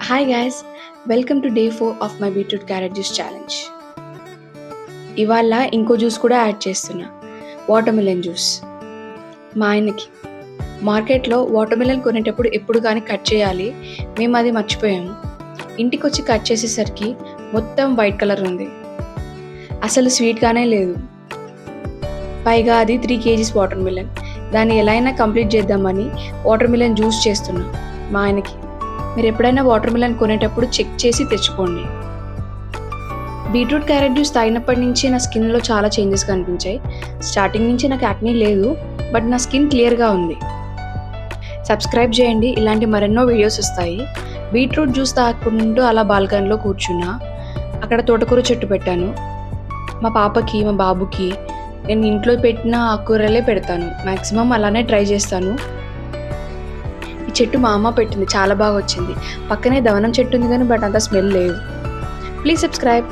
Hi guys, welcome to day 4 of my beetroot carrot juice challenge. ఇవాళ ఇంకో juice కూడా add చేస్తున్నా, watermelon juice. మా ఆయనకి మార్కెట్లో వాటర్మిలన్ కొనేటప్పుడు ఎప్పుడు కానీ కట్ చేయాలి, మేము అది మర్చిపోయాము. ఇంటికి వచ్చి కట్ చేసేసరికి మొత్తం వైట్ కలర్ ఉంది, అసలు స్వీట్గానే లేదు. పైగా అది 3 kgs వాటర్మిలన్. దాన్ని ఎలా అయినా కంప్లీట్ చేద్దామని వాటర్మిలన్ జ్యూస్ చేస్తున్నా మా ఆయనకి. మీరు ఎప్పుడైనా వాటర్మిలన్ కొనేటప్పుడు చెక్ చేసి తెచ్చుకోండి. బీట్రూట్ క్యారెట్ జ్యూస్ తాగినప్పటి నుంచి నా స్కిన్లో చాలా చేంజెస్ కనిపించాయి. స్టార్టింగ్ నుంచి నాకు యాక్నీ లేదు, బట్ నా స్కిన్ క్లియర్గా ఉంది. సబ్స్క్రైబ్ చేయండి, ఇలాంటి మరెన్నో వీడియోస్ వస్తాయి. బీట్రూట్ జ్యూస్ తాగుకుంటూ అలా బాల్కనీలో కూర్చున్నా. అక్కడ తోటకూర చెట్టు పెట్టాను. మా పాపకి మా బాబుకి నేను ఇంట్లో పెట్టిన ఆకుకూరలే పెడతాను, మ్యాక్సిమం అలానే ట్రై చేస్తాను. ఈ చెట్టు మా అమ్మ పెట్టింది, చాలా బాగా వచ్చింది. పక్కనే దవనం చెట్టు ఉంది కానీ బట్ అంత స్మెల్ లేదు. Please subscribe.